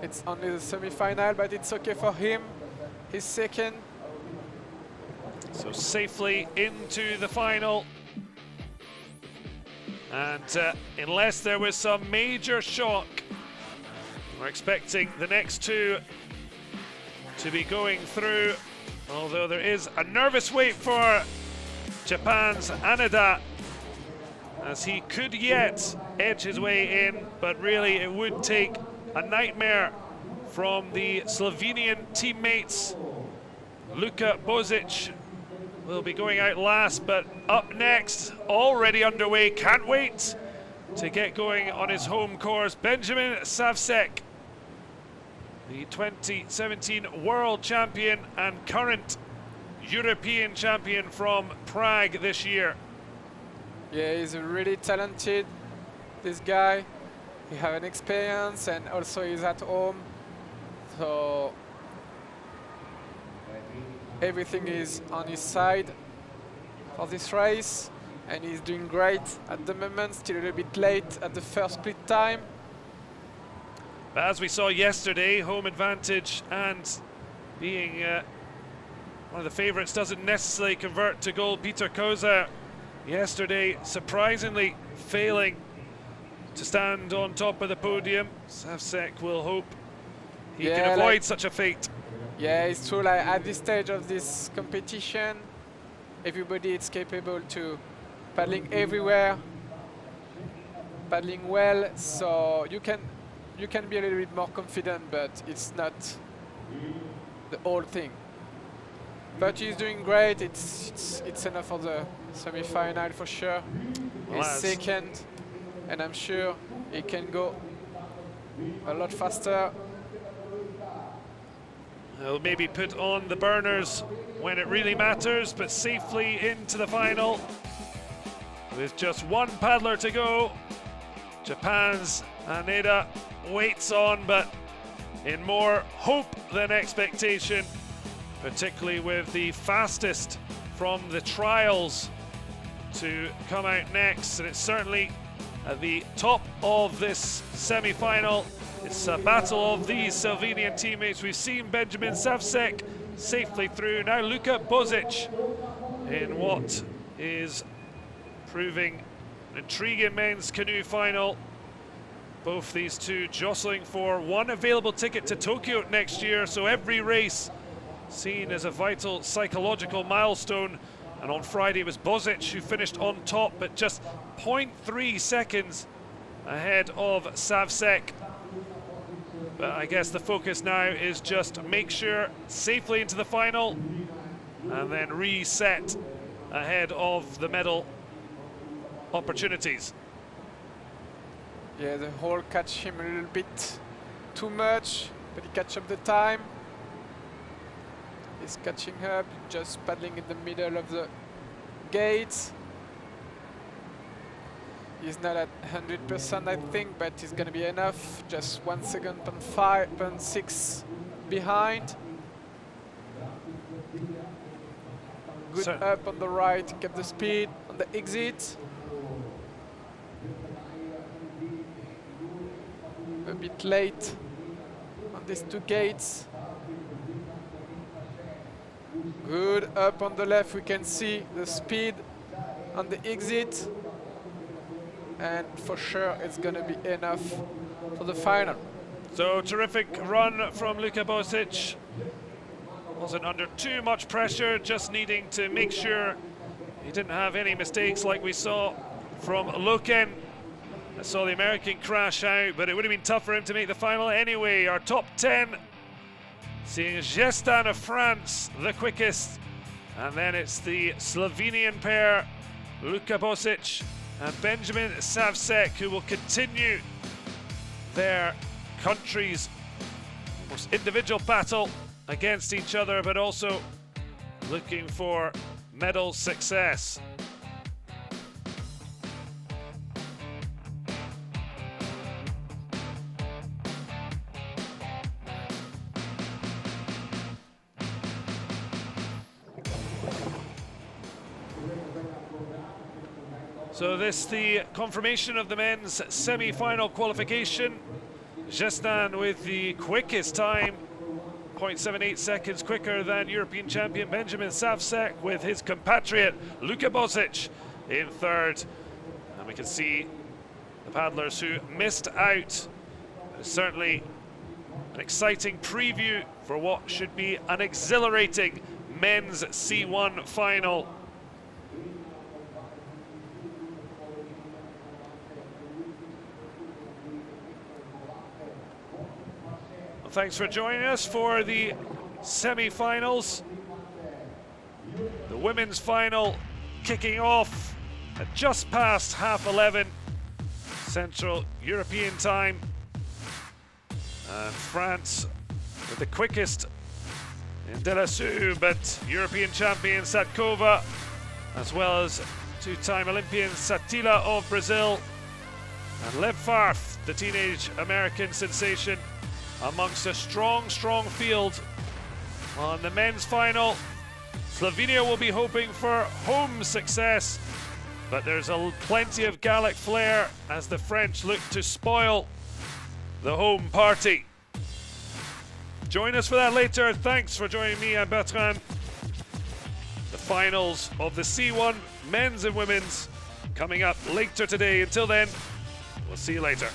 It's only the semi-final, but it's okay for him. He's second. So safely into the final. And unless there was some major shock, we're expecting the next two to be going through, although there is a nervous wait for Japan's Aneda, as he could yet edge his way in, but really it would take a nightmare from the Slovenian teammates. Luka Bozic will be going out last, but up next, already underway, can't wait to get going on his home course, Benjamin Savsek, the 2017 world champion and current European champion from Prague this year. Yeah, he's really talented, this guy. He has an experience and also he's at home. So everything is on his side for this race, and he's doing great at the moment, still a little bit late at the first split time. But as we saw yesterday, home advantage and being one of the favourites doesn't necessarily convert to goal. Peter Koza yesterday surprisingly failing to stand on top of the podium. Savsek will hope he can avoid such a fate. Yeah, it's true, like at this stage of this competition, everybody is capable to paddling everywhere, paddling well, so you can be a little bit more confident, but it's not the whole thing. But he's doing great. It's enough for the semi-final for sure. He's second, and I'm sure he can go a lot faster. He'll maybe put on the burners when it really matters, but safely into the final. With just one paddler to go, Japan's Aneda waits on, but in more hope than expectation, particularly with the fastest from the trials to come out next. And it's certainly at the top of this semi-final. It's a battle of these Slovenian teammates. We've seen Benjamin Savsek safely through. Now Luka Bozic in what is proving an intriguing men's canoe final. Both these two jostling for one available ticket to Tokyo next year, so every race seen as a vital psychological milestone. And on Friday it was Bozic who finished on top, but just 0.3 seconds ahead of Savsek. But I guess the focus now is just make sure safely into the final and then reset ahead of the medal opportunities. Yeah, the hole catch him a little bit too much, but he catch up the time. He's catching up, just paddling in the middle of the gates. He's not at 100%, I think, but it's gonna be enough. Just 1 second, 0.6 behind. Good So up on the right, kept the speed on the exit. A bit late on these two gates. Good up on the left, we can see the speed on the exit. And for sure it's gonna be enough for the final. So terrific run from Luka Bosic. Wasn't under too much pressure, just needing to make sure he didn't have any mistakes like we saw from Loken. I saw the American crash out, but it would have been tough for him to make the final anyway. Our top 10, seeing Gestan of France the quickest, and then it's the Slovenian pair, Luka Bosic and Benjamin Savsek, who will continue their country's individual battle against each other, but also looking for medal success. So this the confirmation of the men's semi-final qualification. Gestan with the quickest time, 0.78 seconds quicker than European champion Benjamin Savsek, with his compatriot Luka Bosic in third. And we can see the paddlers who missed out. It's certainly an exciting preview for what should be an exhilarating men's C1 final. Thanks for joining us for the semi-finals. The women's final kicking off at just past 11:30 Central European time. And France with the quickest in Delassou, but European champion Satkova, as well as two-time Olympian Satila of Brazil, and Lev Farf, the teenage American sensation, amongst a strong field. On the men's final, Slovenia will be hoping for home success, but there's plenty of Gallic flair as the French look to spoil the home party. Join us for that later. Thanks for joining me. I'm Bertrand. The finals of the C1 men's and women's coming up later today. Until then, we'll see you later.